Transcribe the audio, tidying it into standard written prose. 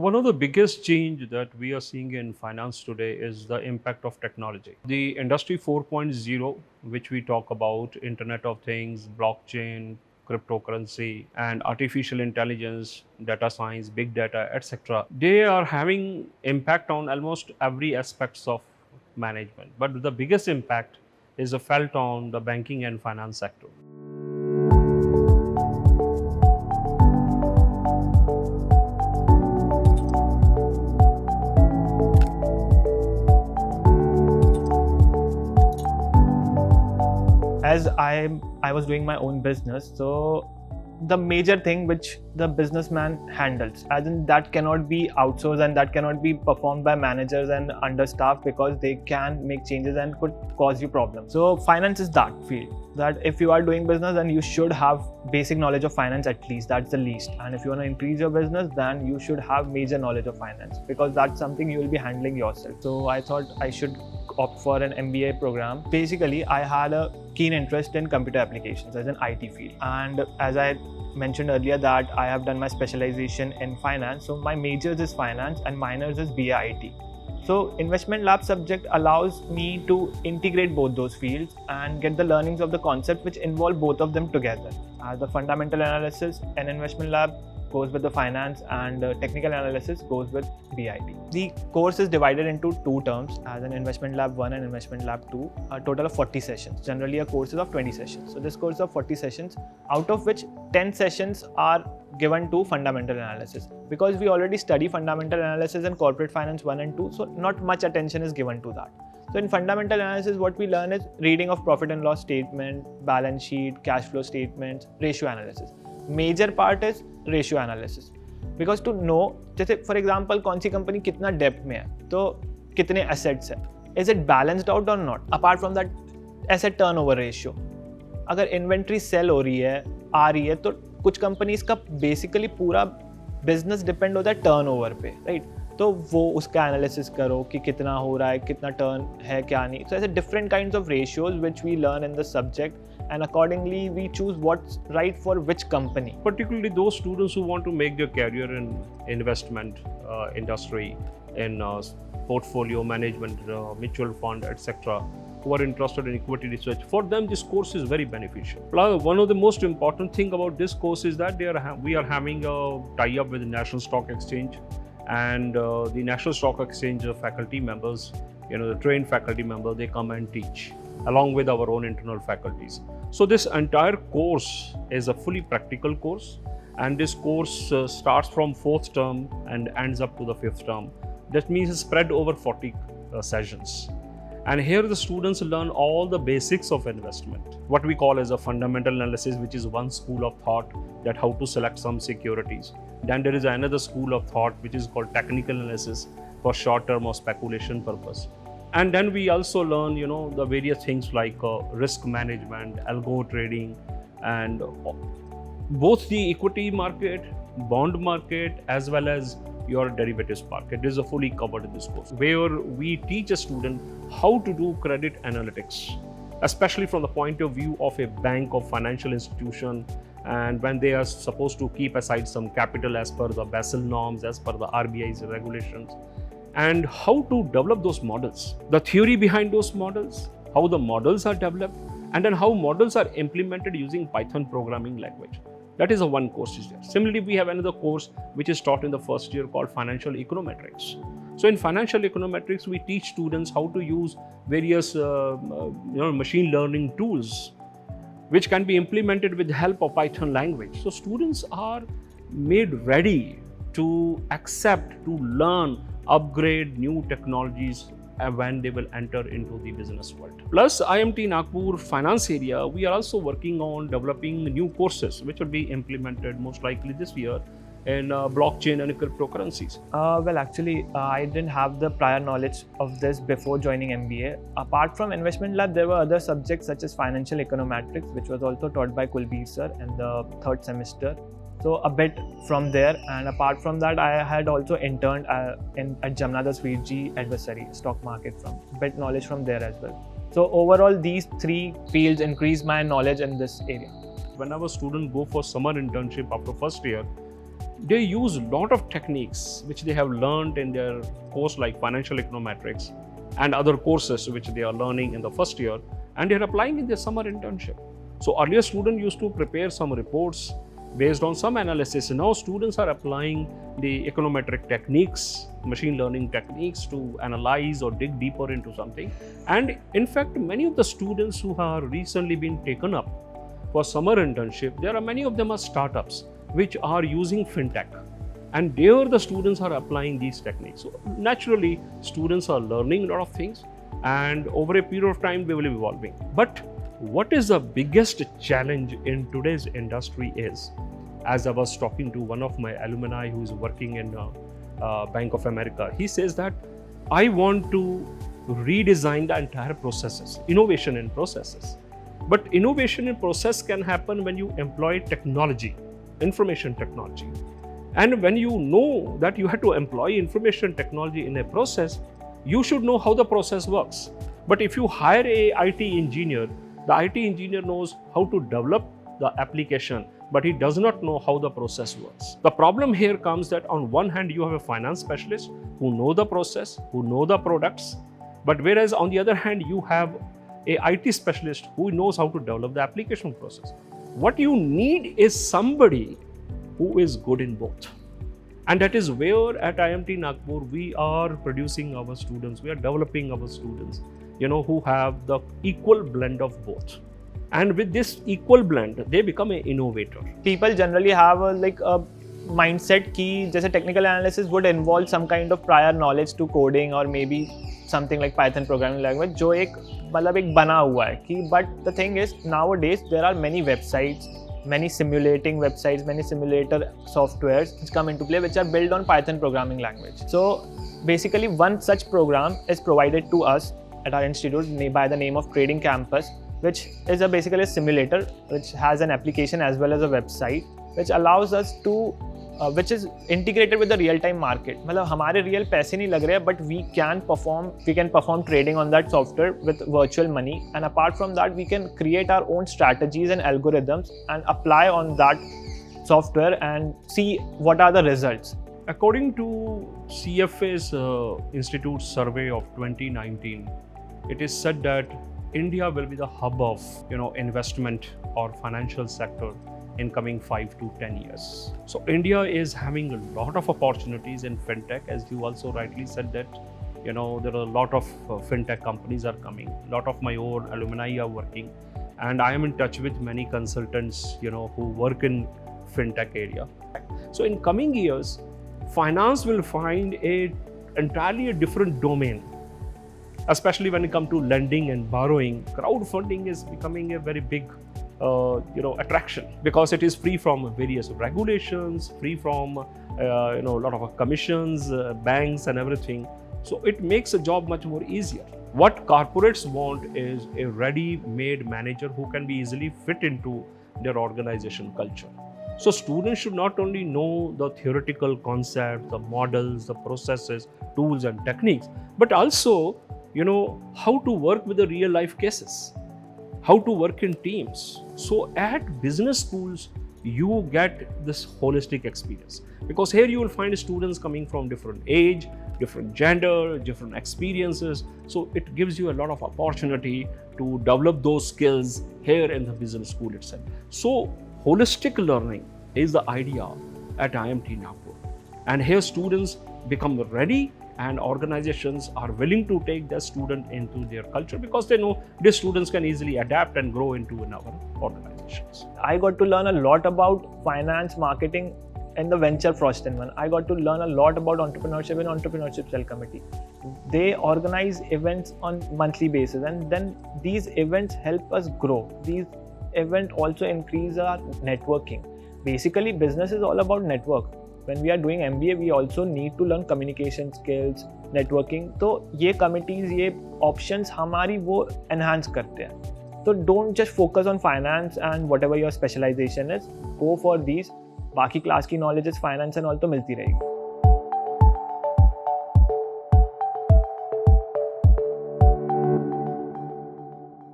One of the biggest change that we are seeing in finance today is the impact of technology. The industry 4.0, which we talk about, Internet of Things, blockchain, cryptocurrency, and artificial intelligence, data science, big data, etc. They are having impact on almost every aspects of management. But the biggest impact is felt on the banking and finance sector. As I was doing my own business, so the major thing which the businessman handles, as in that cannot be outsourced and that cannot be performed by managers and understaffed, because they can make changes and could cause you problems. So finance is that field that if you are doing business, then you should have basic knowledge of finance, at least that's the least. And if you want to increase your business, then you should have major knowledge of finance, because that's something you will be handling yourself. So I thought I should opt for an MBA program. Basically, I had a keen interest in computer applications as an IT field, and as I mentioned earlier that I have done my specialization in finance, so my majors is finance and minors is BA IT. So investment lab subject allows me to integrate both those fields and get the learnings of the concept which involve both of them together. As the fundamental analysis, an investment lab goes with the finance, and technical analysis goes with BIT. The course is divided into two terms, as an investment lab 1 and investment lab 2, a total of 40 sessions. Generally a course is of 20 sessions. So this course is of 40 sessions, out of which 10 sessions are given to fundamental analysis, because we already study fundamental analysis in corporate finance 1 and 2, so not much attention is given to that. So in fundamental analysis, what we learn is reading of profit and loss statement, balance sheet, cash flow statements, ratio analysis. Major part is ratio analysis, because to know, जैसे for example कौन सी company कितना debt में है, तो कितने assets है, is it balanced out or not, apart from that asset turnover ratio. अगर inventory sell हो रही है, आ रही है, तो कुछ companies का basically पूरा business depend होता है turnover पे, right? तो वो उसका एनालिसिस करो कि कितना हो रहा है, कितना टर्न है, क्या नहीं. So ऐसे different kinds of ratios which we learn in the subject, and accordingly we choose what's right for which company. Particularly those students who want to make their career in investment industry, in portfolio management, mutual fund, etc., who are interested in equity research, for them this course is very beneficial. One of the most important thing about this course is that we are having a tie-up with the National Stock Exchange, and the National Stock Exchange faculty members, the trained faculty members, they come and teach along with our own internal faculties. So this entire course is a fully practical course, and this course starts from 4th term and ends up to the 5th term. That means it's spread over 40 sessions. And here the students learn all the basics of investment, what we call as a fundamental analysis, which is one school of thought, that how to select some securities. Then there is another school of thought which is called technical analysis, for short term or speculation purpose. And then we also learn, the various things like risk management, algo trading, and both the equity market, bond market, as well as your derivatives market. This is fully covered in this course, where we teach a student how to do credit analytics, especially from the point of view of a bank or financial institution, and when they are supposed to keep aside some capital as per the Basel norms, as per the RBI's regulations, and how to develop those models, the theory behind those models, how the models are developed, and then how models are implemented using Python programming language. That is a one course is there. Similarly, we have another course which is taught in the first year called financial econometrics. So in financial econometrics, we teach students how to use various machine learning tools which can be implemented with the help of Python language. So students are made ready to accept, to learn, upgrade new technologies when they will enter into the business world. Plus IMT Nagpur finance area, we are also working on developing new courses which will be implemented most likely this year in blockchain and cryptocurrencies. Well, actually, I didn't have the prior knowledge of this before joining MBA. Apart from investment lab, there were other subjects such as financial econometrics, which was also taught by Kulbir sir in the 3rd semester. So a bit from there, and apart from that, I had also interned at Jamnadas VG adversary stock market, from bit knowledge from there as well. So overall, these 3 fields increased my knowledge in this area. Whenever students go for summer internship after first year, they use a lot of techniques which they have learned in their course like financial econometrics and other courses which they are learning in the first year, and they are applying in their summer internship. So earlier students used to prepare some reports based on some analysis. Now students are applying the econometric techniques, machine learning techniques to analyze or dig deeper into something. And in fact, many of the students who have recently been taken up for summer internship, there are many of them are startups which are using FinTech. And there the students are applying these techniques. So naturally, students are learning a lot of things, and over a period of time, they will be evolving. But what is the biggest challenge in today's industry is, as I was talking to one of my alumni who is working in Bank of America, he says that I want to redesign the entire processes, innovation in processes. But innovation in process can happen when you employ technology, information technology. And when you know that you have to employ information technology in a process, you should know how the process works. But if you hire a IT engineer, the IT engineer knows how to develop the application, but he does not know how the process works. The problem here comes that on one hand, you have a finance specialist who know the process, who know the products, but whereas on the other hand, you have a IT specialist who knows how to develop the application process. What you need is somebody who is good in both. And that is where at IMT Nagpur, we are producing our students, we are developing our students, who have the equal blend of both. And with this equal blend, they become an innovator. People generally have a mindset ki jaise technical analysis would involve some kind of prior knowledge to coding or maybe something like Python programming language, jo ek bana hua hai ki, but the thing is nowadays there are many websites, many simulating websites, many simulator softwares which come into play which are built on Python programming language. So basically one such program is provided to us at our institute by the name of Trading Campus, which is basically a simulator which has an application as well as a website which allows us to which is integrated with the real-time market. मतलब हमारे real पैसे नहीं लग रहे हैं, but we can perform trading on that software with virtual money, and apart from that we can create our own strategies and algorithms and apply on that software and see what are the results. According to CFA's Institute survey of 2019, it is said that India will be the hub of investment or financial sector in coming 5 to 10 years. So India is having a lot of opportunities in FinTech, as you also rightly said that there are a lot of FinTech companies are coming. A lot of my own alumni are working, and I am in touch with many consultants who work in FinTech area. So in coming years, finance will find entirely a different domain, especially when it comes to lending and borrowing. Crowdfunding is becoming a very big attraction because it is free from various regulations, free from a lot of commissions, banks and everything. So it makes a job much more easier. What corporates want is a ready-made manager who can be easily fit into their organization culture. So students should not only know the theoretical concepts, the models, the processes, tools and techniques, but also how to work with the real life cases, how to work in teams. So at business schools, you get this holistic experience, because here you will find students coming from different age, different gender, different experiences. So it gives you a lot of opportunity to develop those skills here in the business school itself. So holistic learning is the idea at IMT Nagpur. And here students become ready, and organizations are willing to take their student into their culture because they know these students can easily adapt and grow into our organizations. I got to learn a lot about finance, marketing in the Venture Frost in one. I got to learn a lot about entrepreneurship in Entrepreneurship Cell Committee. They organize events on monthly basis, and then these events help us grow. These events also increase our networking. Basically, business is all about network. When we are doing MBA, we also need to learn communication skills, networking. So ये committees, ये options हमारी वो enhance करते हैं. So don't just focus on finance and whatever your specialization is. Go for these. बाकी class की knowledge is finance and all तो मिलती रहेगी.